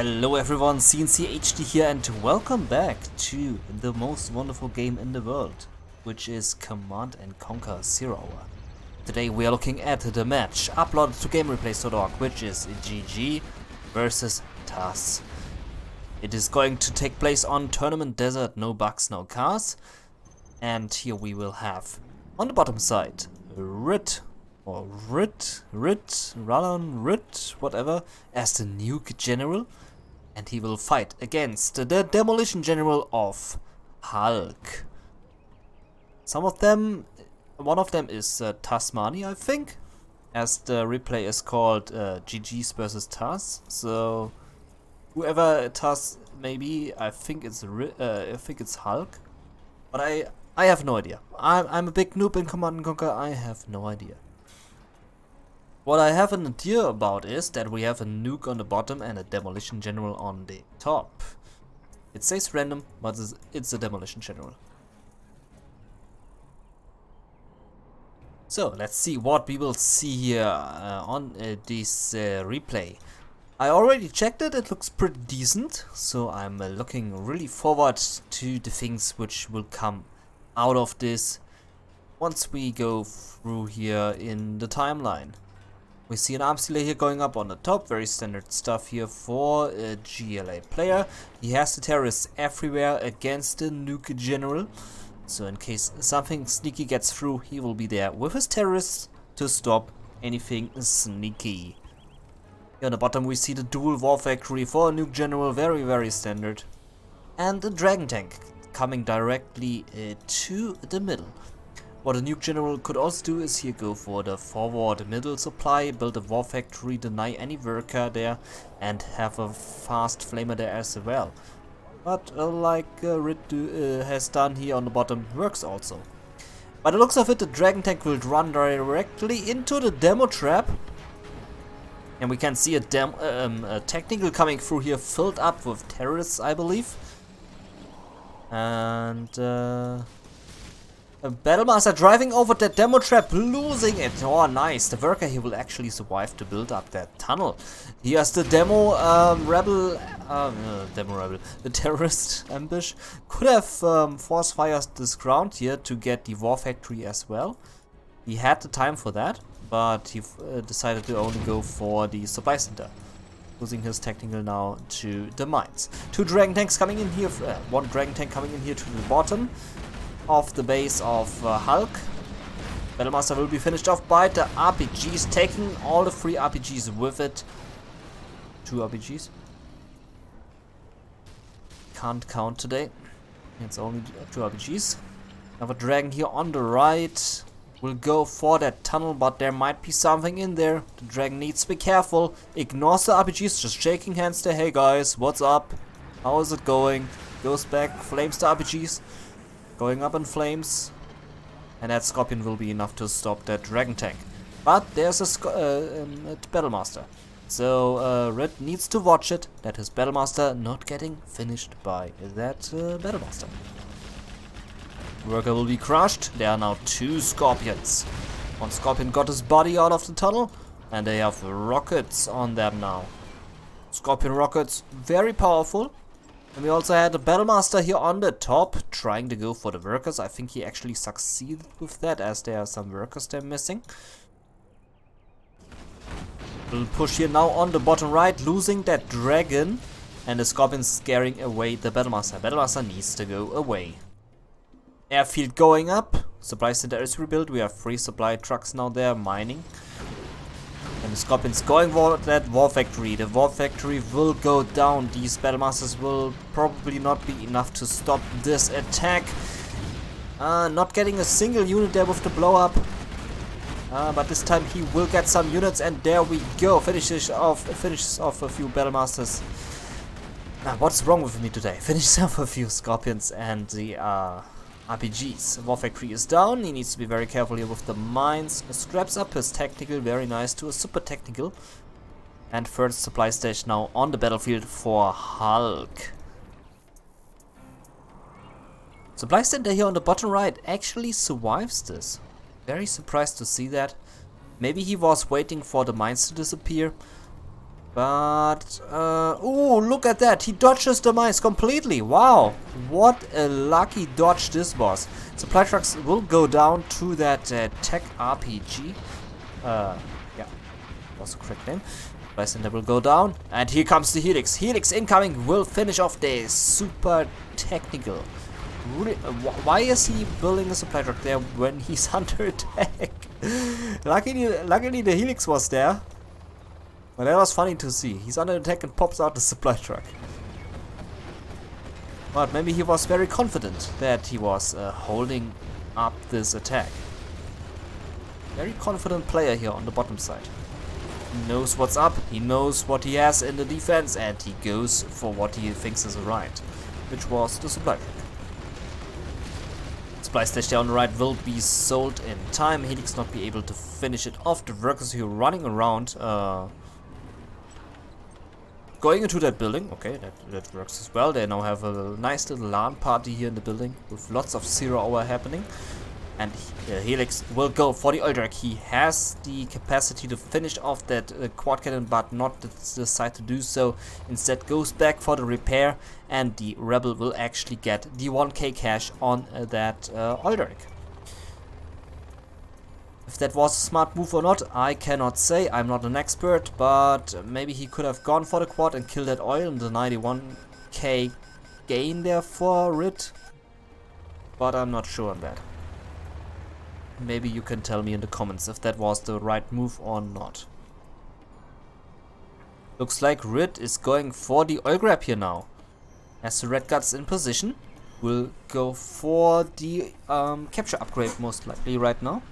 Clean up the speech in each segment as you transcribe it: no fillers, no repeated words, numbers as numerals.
Hello everyone, cncHD here and welcome back to the most wonderful game in the world, which is Command & Conquer Zero Hour. Today we are looking at the match uploaded to GameReplays.org, which is GG versus TAS. It is going to take place on Tournament Desert, no bugs, no cars. And here we will have, on the bottom side, RhiTT, or RhiTT, whatever, as the Nuke General. And he will fight against the Demolition General of HuLk. One of them is Tasmani, I think, as the replay is called GG's versus TAS. So whoever TAS may be, I think it's HuLk, but I have no idea. I'm a big noob in Command & Conquer. I have no idea. What I have an idea about is that we have a nuke on the bottom and a demolition general on the top. It says random, but it's a demolition general. So let's see what we will see here on this replay. I already checked it, it looks pretty decent, so I'm looking really forward to the things which will come out of this once we go through here in the timeline. We see an arms delay here going up on the top, very standard stuff here for a GLA player. He has the terrorists everywhere against the Nuke General, so in case something sneaky gets through, he will be there with his terrorists to stop anything sneaky. Here on the bottom we see the dual war factory for a Nuke General, very standard. And the Dragon Tank coming directly to the middle. What a Nuke General could also do is here go for the forward middle supply, build a war factory, deny any worker there, and have a fast flamer there as well. But like RhiTT has done here on the bottom, works also. By the looks of it, the Dragon Tank will run directly into the demo trap. And we can see a technical coming through here, filled up with terrorists, I believe. And a Battlemaster driving over that demo trap, losing it. Oh, nice. The worker here will actually survive to build up that tunnel. Here's the the terrorist ambush. Could have force fired this ground here to get the war factory as well. He had the time for that, but he decided to only go for the supply center, losing his technical now to the mines. Two Dragon Tanks coming in here, one Dragon Tank coming in here to the bottom of the base of HuLk. Battlemaster will be finished off by the RPGs, taking all the 3 RPGs with it. 2 RPGs. Can't count today. It's only 2 RPGs. Another dragon here on the right will go for that tunnel, but there might be something in there. The dragon needs to be careful. Ignores the RPGs, just shaking hands there. Hey guys, what's up? How is it going? Goes back, flames the RPGs. Going up in flames, and that Scorpion will be enough to stop that Dragon Tank. But there's a Battlemaster, so RhiTT needs to watch it, that his Battlemaster not getting finished by that Battlemaster. Worker will be crushed. There are now 2 Scorpions. One Scorpion got his body out of the tunnel, and they have rockets on them now. Scorpion rockets, very powerful. And we also had a Battlemaster here on the top, trying to go for the workers. I think he actually succeeded with that, as there are some workers there missing. Little push here now on the bottom right, losing that dragon. And the Scorpion scaring away the Battlemaster. Battlemaster needs to go away. Airfield going up. Supply center is rebuilt. We have 3 supply trucks now there mining. And the Scorpion's going for that war factory. The war factory will go down. These Battlemasters will probably not be enough to stop this attack. Not getting a single unit there with the blow up. But this time he will get some units, and there we go. Finishes off a few Battlemasters. What's wrong with me today? Finishes off a few Scorpions and the RPGs. War factory is down. He needs to be very careful here with the mines. Scraps up his technical, very nice, to a super technical. And first supply station now on the battlefield for HuLk. Supply center here on the bottom right actually survives this. Very surprised to see that. Maybe he was waiting for the mines to disappear. But, ooh, look at that. He dodges the mines completely. Wow. What a lucky dodge this was. Supply trucks will go down to that tech RPG. Yeah, was the correct name. Supply center will go down. And here comes the HuLk. HuLk incoming will finish off the super technical. Really, why is he building a supply truck there when he's under attack? Luckily the HuLk was there. But that was funny to see. He's under attack and pops out the supply truck. But maybe he was very confident that he was holding up this attack. Very confident player here on the bottom side. He knows what's up, he knows what he has in the defense, and he goes for what he thinks is right, which was the supply truck. Supply station on the right will be sold in time. HuLk not be able to finish it off. The workers who are running around going into that building. Okay, that works as well. They now have a nice little LAN party here in the building with lots of 0 hour happening. And HuLk will go for the oil drag. He has the capacity to finish off that quad cannon, but not decide to do so. Instead goes back for the repair, and the rebel will actually get the 1k cash on that oil drag. If that was a smart move or not, I cannot say. I'm not an expert, but maybe he could have gone for the quad and killed that oil and the 91k gain there for RhiTT. But I'm not sure on that. Maybe you can tell me in the comments if that was the right move or not. Looks like RhiTT is going for the oil grab here now. As the Red Guts in position, will go for the capture upgrade most likely right now.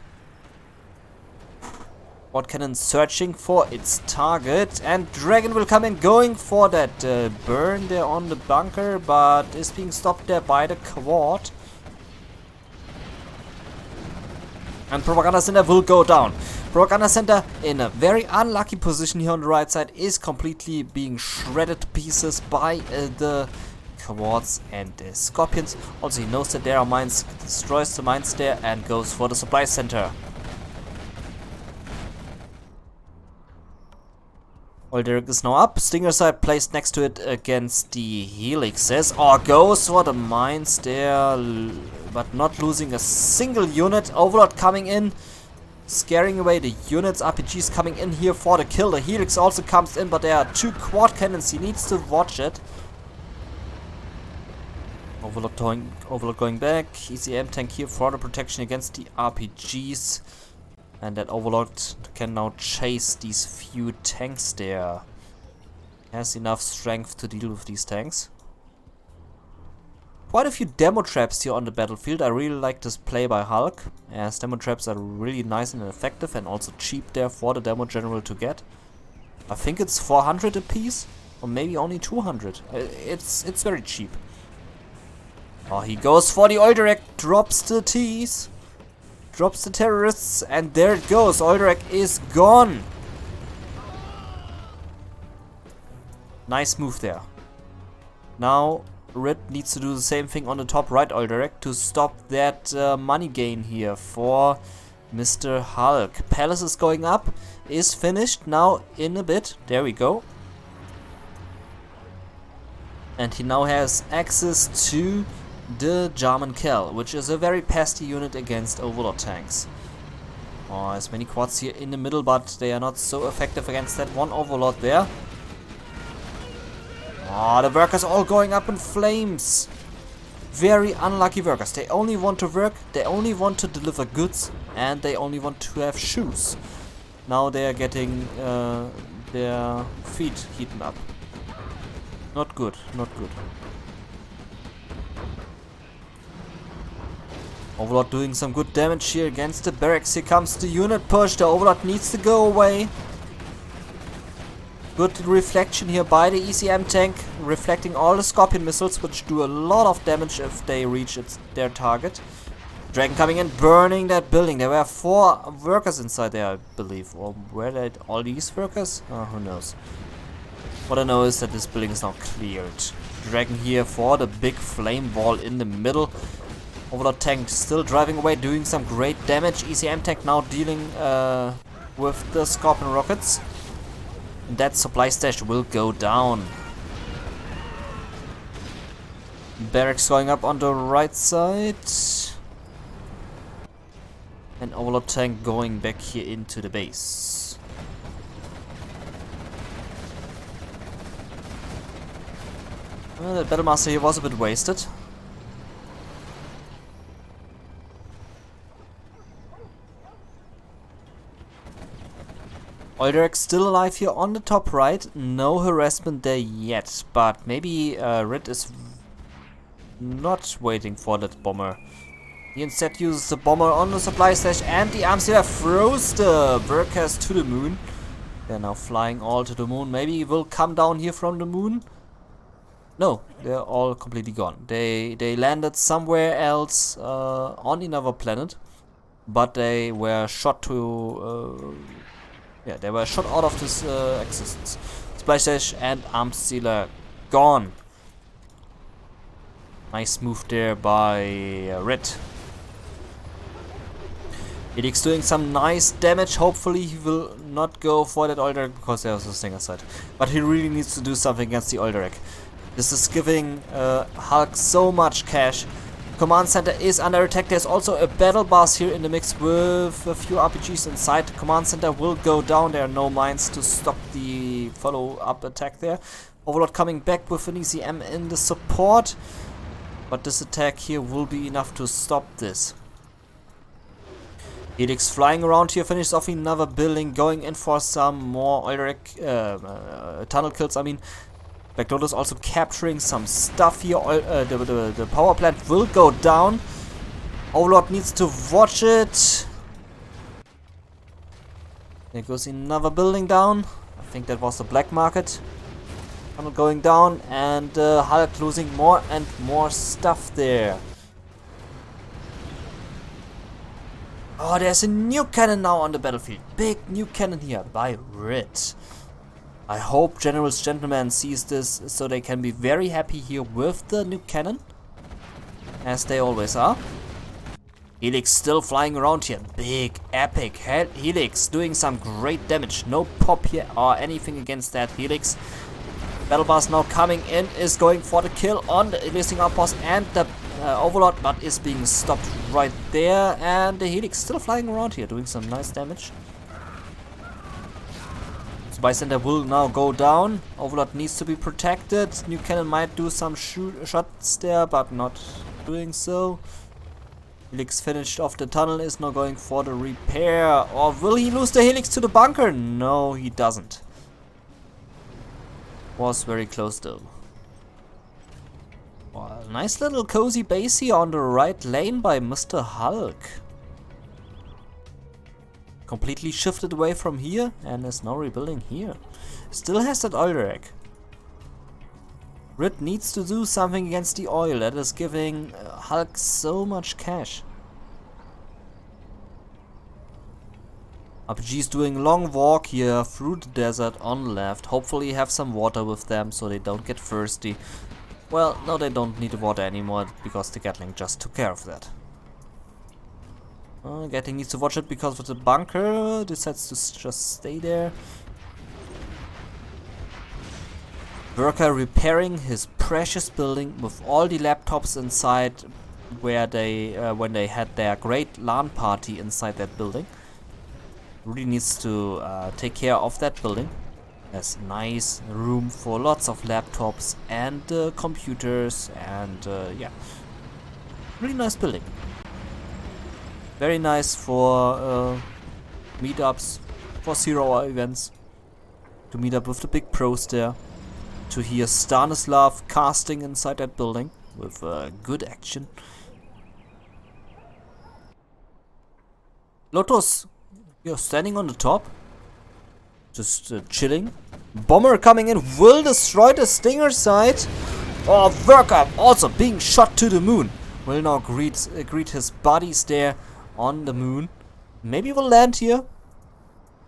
Quad cannon searching for its target, and Dragon will come in going for that burn there on the bunker, but is being stopped there by the quad. And Propaganda Center will go down. Propaganda Center in a very unlucky position here on the right side is completely being shredded to pieces by the quads and the scorpions. Also he knows that there are mines, destroys the mines there and goes for the supply center. Oil derrick is now up. Stinger side placed next to it against the helixes. Or goes for the mines there, but not losing a single unit. Overlord coming in, scaring away the units. RPGs coming in here for the kill. The helix also comes in, but there are 2 quad cannons. He needs to watch it. Overlord going back. ECM tank here for the protection against the RPGs. And that Overlord can now chase these few tanks there. Has enough strength to deal with these tanks. Quite a few demo traps here on the battlefield. I really like this play by HuLk, as demo traps are really nice and effective and also cheap there for the demo general to get. I think it's 400 a piece, or maybe only 200. It's very cheap. Oh, he goes for the oil direct, drops the T's. Drops the terrorists, and there it goes. Oil derrick is gone. Nice move there. Now RhiTT needs to do the same thing on the top right oil derrick to stop that money gain here for Mr. HuLk. Palace is going up, is finished now in a bit. There we go. And he now has access to the German Kell, which is a very pesty unit against Overlord tanks. Oh, there's many quads here in the middle, but they are not so effective against that one Overlord there. Oh, the workers all going up in flames. Very unlucky workers. They only want to work, they only want to deliver goods, and they only want to have shoes. Now they are getting their feet heated up. Not good, not good. Overlord doing some good damage here against the barracks. Here comes the unit push. The Overlord needs to go away. Good reflection here by the ECM tank, reflecting all the Scorpion missiles, which do a lot of damage if they reach their target. Dragon coming in, burning that building. There were 4 workers inside there, I believe. Or were they all these workers? Who knows. What I know is that this building is now cleared. Dragon here for the big flame wall in the middle. Overlord tank still driving away, doing some great damage. ECM tank now dealing with the Scorpion rockets. that supply stash will go down. Barracks going up on the right side. And Overlord tank going back here into the base. Well, the Battlemaster here was a bit wasted. Oildrax still alive here on the top right. No harassment there yet, but maybe RhiTT is not waiting for that bomber. He instead uses the bomber on the supply stash, and the arms here throws the workers to the moon. They're now flying all to the moon. Maybe he will come down here from the moon. No, they're all completely gone. They landed somewhere else on another planet, but they were shot to yeah, they were shot out of this existence. Supply stash and arms sealer gone. Nice move there by RhiTT. HuLk's doing some nice damage. Hopefully he will not go for that Oildrag because there's a Stinger side. But he really needs to do something against the Oildrag. This is giving HuLk so much cash. Command center is under attack. There's also a battle bus here in the mix with a few RPGs inside. The command center will go down. There are no mines to stop the follow-up attack there. Overlord coming back with an ECM in the support. But this attack here will be enough to stop this. HuLk's flying around here, finishes off another building, going in for some more Oildrag tunnel kills, I mean. Black Lotus also capturing some stuff here. The power plant will go down. Overlord needs to watch it. There goes another building down. I think that was the black market. Tunnel going down, and HuLk losing more and more stuff there. Oh, there's a new cannon now on the battlefield. Big new cannon here by RhiTT. I hope General's Gentleman sees this so they can be very happy here with the new cannon, as they always are. HuLk's still flying around here. Big, epic HuLk's doing some great damage. No pop here or anything against that HuLk's. Battle Bus now coming in, is going for the kill on the Eliciting Outpost and the Overlord, but is being stopped right there. And the HuLk's still flying around here, doing some nice damage. Supply center will now go down. Overlord needs to be protected. New cannon might do some shots there, but not doing so. HuLk's finished off the tunnel, is now going for the repair. Or will he lose the HuLk's to the bunker? No, he doesn't. Was very close though. Well, nice little cozy base here on the right lane by Mr. HuLk. Completely shifted away from here and is now rebuilding here. Still has that Oildrag. RhiTT needs to do something against the oil. That is giving HuLk so much cash. RPG is doing a long walk here through the desert on left. Hopefully have some water with them so they don't get thirsty. Well, no, they don't need the water anymore because the Gatling just took care of that. Gatling needs to watch it because of the bunker. Decides to just stay there. Worker repairing his precious building with all the laptops inside where they when they had their great LAN party inside that building. Really needs to take care of that building. There's nice room for lots of laptops and computers and yeah, really nice building. Very nice for meetups, for 0-hour events, to meet up with the big pros there, to hear Stanislav casting inside that building with good action. Lotus, you're standing on the top, just chilling. Bomber coming in will destroy the Stinger side. Oh, Worker also being shot to the moon. Will now greet his buddies there on the moon. Maybe we'll land here.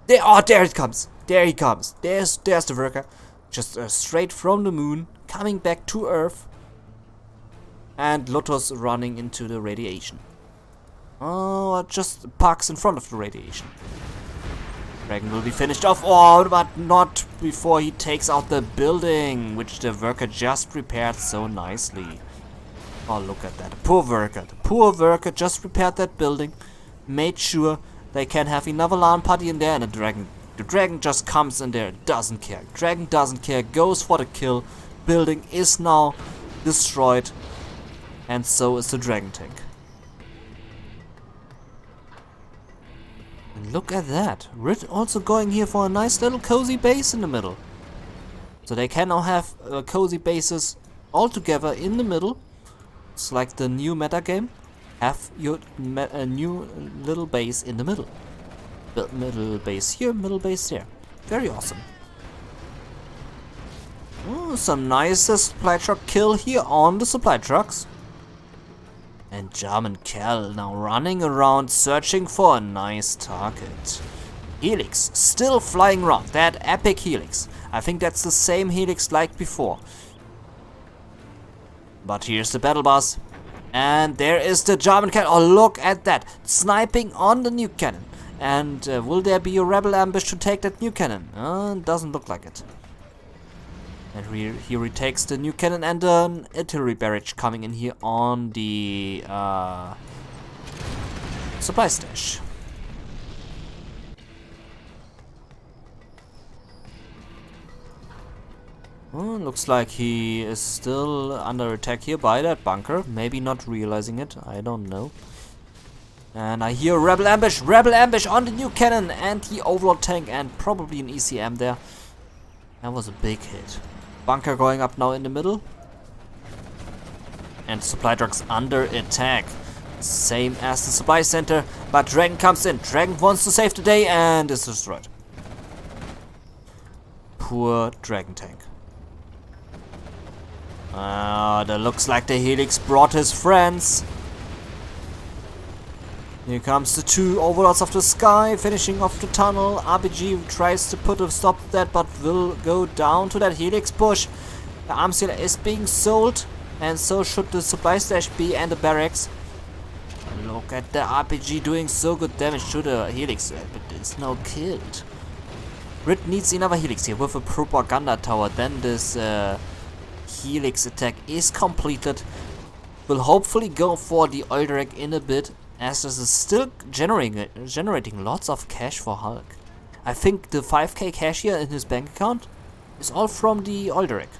There it comes. There he comes. There's the Worker. Just straight from the moon, coming back to Earth. And Lotus running into the radiation. Oh, just parks in front of the radiation. Dragon will be finished off. Oh, but not before he takes out the building, which the worker just repaired so nicely. Oh, look at that. The poor worker. The poor worker just repaired that building. Made sure they can have another LAN party in there, and the dragon just comes in there, doesn't care. Dragon doesn't care, goes for the kill. Building is now destroyed, and so is the dragon tank. And look at that. RhiTT also going here for a nice little cozy base in the middle. So they can now have cozy bases all together in the middle. It's like the new meta game. Have your new little base in the middle. Middle base here, middle base there. Very awesome. Oh, some nice supply truck kill here on the supply trucks. And German Cal now running around searching for a nice target. Helix still flying around. That epic Helix. I think that's the same Helix like before. But here's the battle bus. And there is the German Cal. Oh, look at that. Sniping on the nuke cannon. And will there be a rebel ambush to take that nuke cannon? Doesn't look like it. And he retakes the nuke cannon and an artillery barrage coming in here on the supply stash. Oh, looks like he is still under attack here by that bunker. Maybe not realizing it, I don't know. And I hear rebel ambush on the nuke cannon and the overlord tank and probably an ECM there. That was a big hit. Bunker going up now in the middle. And supply trucks under attack. Same as the supply center, but Dragon comes in. Dragon wants to save the day and is destroyed. Poor Dragon tank. That looks like the Helix brought his friends. Here comes the two overlords of the sky, finishing off the tunnel. RPG tries to put a stop to that, but will go down to that Helix push. The arms dealer is being sold, and so should the supply stash be and the barracks. Look at the RPG doing so good damage to the Helix, but it's now killed. RhiTT needs another Helix here with a propaganda tower. Then this Helix attack is completed. Will hopefully go for the Oildrake in a bit, as this is still generating lots of cash for HuLk. I think the 5k cash here in his bank account is all from the Oildrake.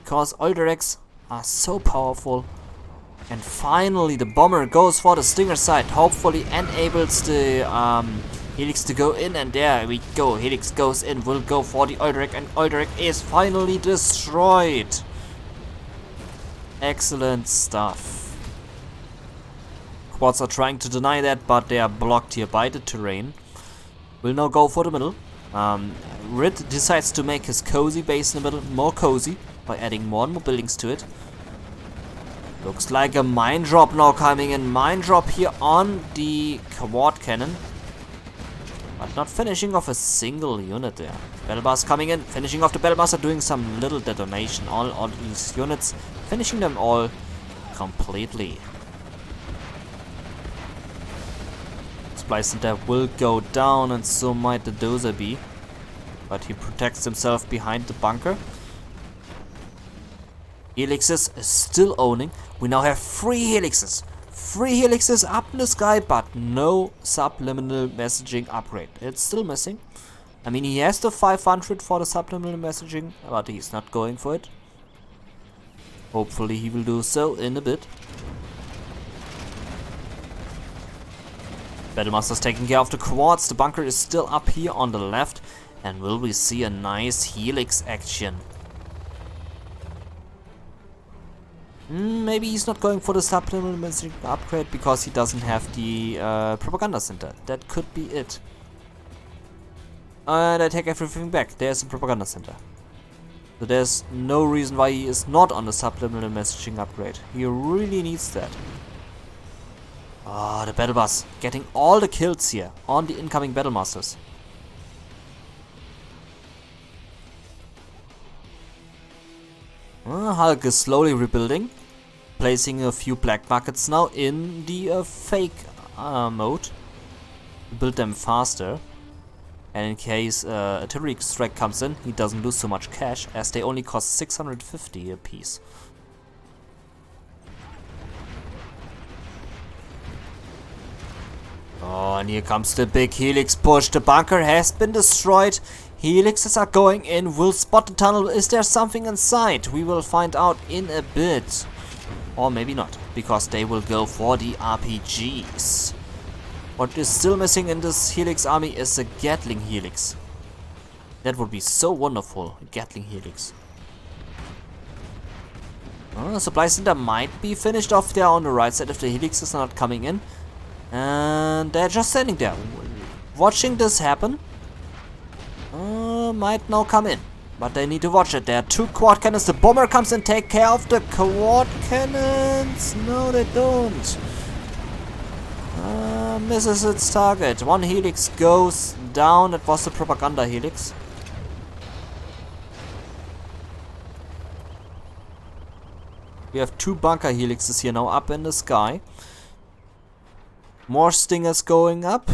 Because Oildrakes are so powerful. And finally the bomber goes for the stinger side, hopefully enables the Helix to go in, and there we go. Helix goes in, will go for the Oildrake, and Oildrake is finally destroyed. Excellent stuff. Quads are trying to deny that, but they are blocked here by the terrain. Will now go for the middle. RhiTT decides to make his cozy base in the middle more cozy by adding more and more buildings to it. Looks like a mine drop now coming in. Mine drop here on the quad cannon. But not finishing off a single unit there. Battle bus coming in, finishing off the battle bus, are doing some little detonation on all these units, finishing them all completely. Supply center will go down, and so might the dozer be. But he protects himself behind the bunker. Helixes is still owning. We now have 3 helixes. 3 helixes up in the sky, but no subliminal messaging upgrade. It's still missing. I mean, he has the 500 for the subliminal messaging, but he's not going for it. Hopefully he will do so in a bit. Battlemaster's taking care of the quads. The bunker is still up here on the left. And will we see a nice Helix action? Maybe he's not going for the subliminal messaging upgrade because he doesn't have the propaganda center. That could be it. And I take everything back. There's a propaganda center. So there's no reason why he is not on the subliminal messaging upgrade. He really needs that. Ah, the battle bus getting all the kills here on the incoming battle masters. HuLk is slowly rebuilding, placing a few black markets now in the fake mode to build them faster. And in case artillery strike comes in, he doesn't lose so much cash, as they only cost 650 a piece. Oh, and here comes the big helix push. The bunker has been destroyed. Helixes are going in. We'll spot the tunnel. Is there something inside? We will find out in a bit. Or maybe not, because they will go for the RPGs. What is still missing in this helix army is a Gatling helix. That would be so wonderful, a Gatling helix. The supply center might be finished off there on the right side if the helixes are not coming in. And they're just standing there, watching this happen. Might now come in, but they need to watch it. There are 2 quad cannons. The bomber comes and take care of the quad cannons. No, they don't. Misses its target. 1 helix goes down. It was the propaganda helix. We have 2 bunker helixes here now up in the sky. More stingers going up.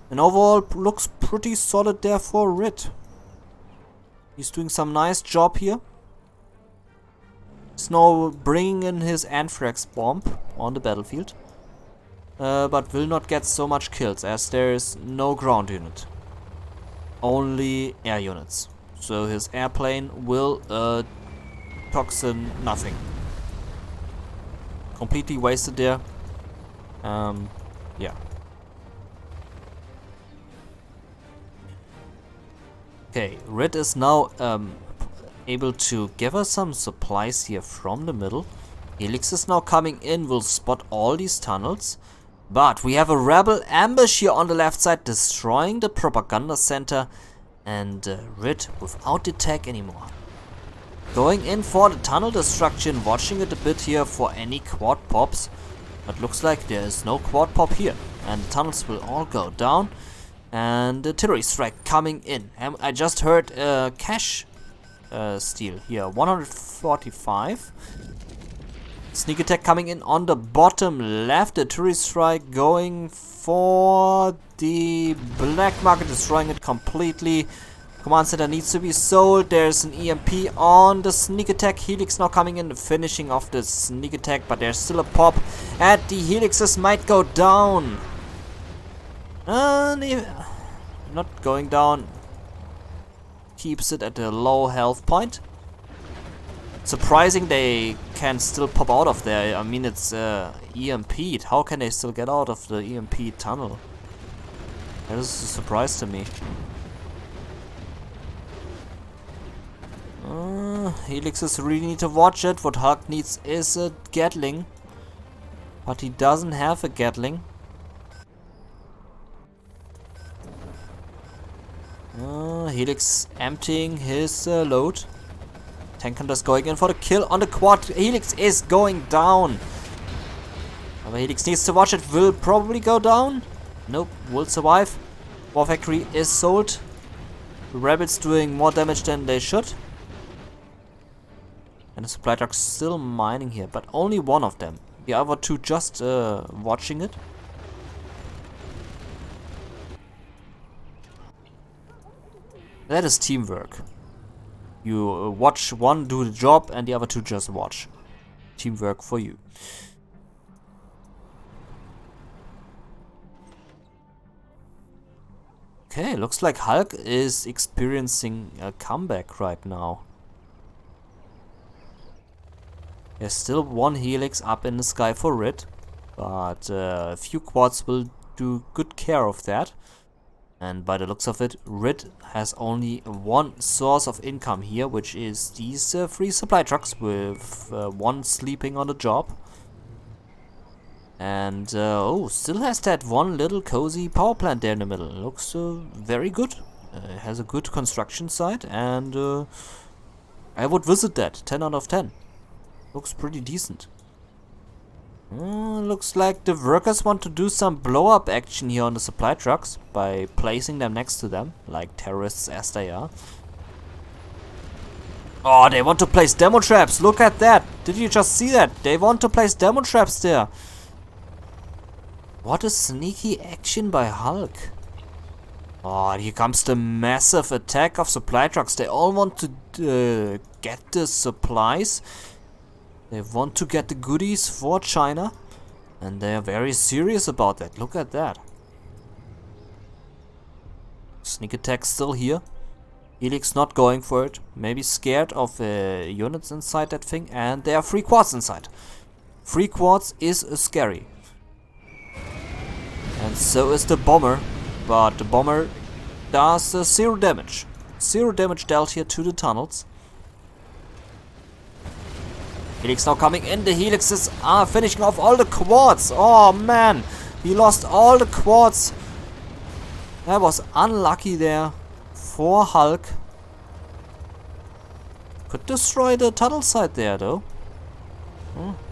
And overall looks pretty solid there for RhiTT. He's doing some nice job here. He's now bringing in his anthrax bomb on the battlefield. But will not get so much kills as there is no ground unit. Only air units. So his airplane will toxin nothing. Completely wasted there. Yeah. Okay, RhiTT is now able to give us some supplies here from the middle. Helix is now coming in, will spot all these tunnels. But we have a rebel ambush here on the left side, destroying the propaganda center. And RhiTT without attack anymore. Going in for the tunnel destruction, watching it a bit here for any quad pops. But looks like there is no quad pop here. And the tunnels will all go down. And the artillery strike coming in. I just heard cash steal here. 145. Sneak attack coming in on the bottom left. The artillery strike going for the black market, destroying it completely. Command center needs to be sold. There's an EMP on the sneak attack. Helix now coming in, finishing off the sneak attack, but there's still a pop. And the helixes might go down. Not going down. Keeps it at a low health point. Surprising they can still pop out of there. I mean, it's EMP'd. How can they still get out of the EMP tunnel? That is a surprise to me. Helixes really need to watch it. What HuLk needs is a Gatling. But he doesn't have a Gatling. Helix emptying his load. Tank Hunter's going in for the kill on the quad. Helix is going down. But Helix needs to watch it. Will probably go down. Nope, will survive. War Factory is sold. The rebels doing more damage than they should. And the supply truck's still mining here, but only one of them. The other 2 just watching it. That is teamwork. You watch one do the job and the other 2 just watch. Teamwork for you. Okay, looks like HuLk is experiencing a comeback right now. There's still 1 helix up in the sky for RhiTT, but a few quads will do good care of that. And by the looks of it, RhiTT has only 1 source of income here, which is these 3 supply trucks with 1 sleeping on the job. And still has that 1 little cozy power plant there in the middle. Looks very good. It has a good construction site, and I would visit that. 10 out of 10. Looks pretty decent. Looks like the workers want to do some blow-up action here on the supply trucks by placing them next to them, like terrorists as they are. Oh, they want to place demo traps. Look at that. Did you just see that? They want to place demo traps there. What a sneaky action by HuLk. Oh, and here comes the massive attack of supply trucks. They all want to get the supplies. They want to get the goodies for China. And they are very serious about that. Look at that. Sneak attack still here. HuLk's not going for it. Maybe scared of units inside that thing. And there are 3 quads inside. 3 quads is scary. And so is the bomber. But the bomber does 0 damage. 0 damage dealt here to the tunnels. HuLk's now coming in. The helixes are finishing off all the quads. Oh man, he lost all the quads. That was unlucky there for HuLk. Could destroy the tunnel side there though.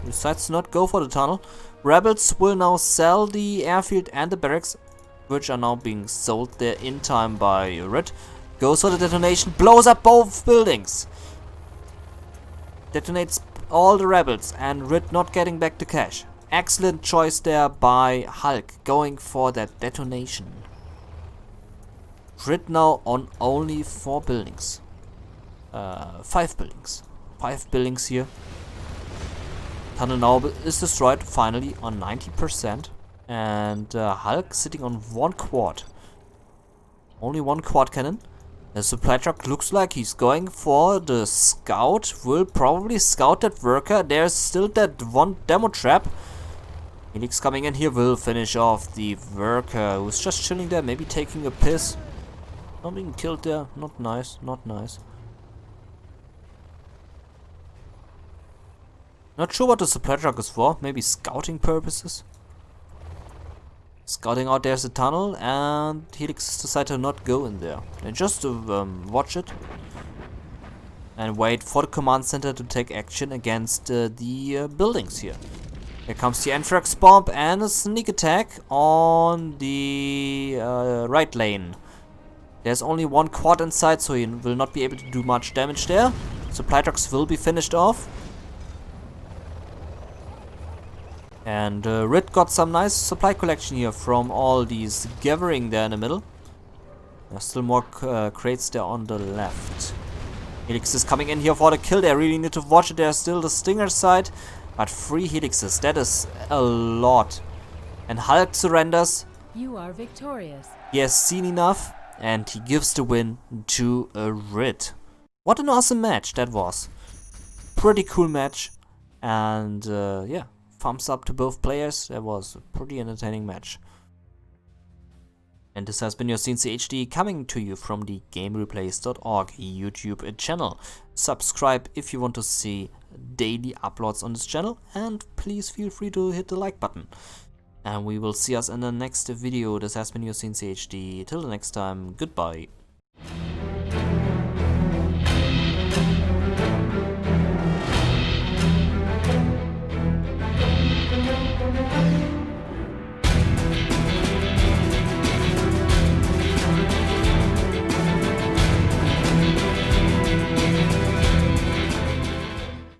Decides to not go for the tunnel. Rebels will now sell the airfield and the barracks, which are now being sold there in time by RhiTT. Goes for the detonation, blows up both buildings. Detonates all the rebels, and RhiTT not getting back the cash. Excellent choice there by HuLk, going for that detonation. RhiTT now on only 4 buildings. 5 buildings. 5 buildings here. Tunnel now is destroyed finally on 90%. And HuLk sitting on 1 quad. Only 1 quad cannon. The supply truck looks like he's going for the scout. Will probably scout that worker. There's still that 1 demo trap. HuLk's coming in here. Will finish off the worker who's just chilling there. Maybe taking a piss. Not being killed there. Not nice. Not nice. Not sure what the supply truck is for. Maybe scouting purposes. Scouting out there's a tunnel, and HuLk decided to not go in there. And just to watch it. And wait for the command center to take action against the buildings here. Here comes the anthrax bomb and a sneak attack on the right lane. There's only 1 quad inside, so he will not be able to do much damage there. Supply trucks will be finished off. And RhiTT got some nice supply collection here from all these gathering there in the middle. There's still more crates there on the left. HuLk is coming in here for the kill. They really need to watch it. There's still the Stinger side. But 3 HuLks, that is a lot. And HuLk surrenders. You are victorious. He has seen enough. And he gives the win to RhiTT. What an awesome match that was. Pretty cool match. And yeah. Thumbs up to both players. That was a pretty entertaining match. And this has been your cncHD coming to you from the GameReplays.org YouTube channel. Subscribe if you want to see daily uploads on this channel, and please feel free to hit the like button. And we will see us in the next video. This has been your cncHD. Till the next time, goodbye.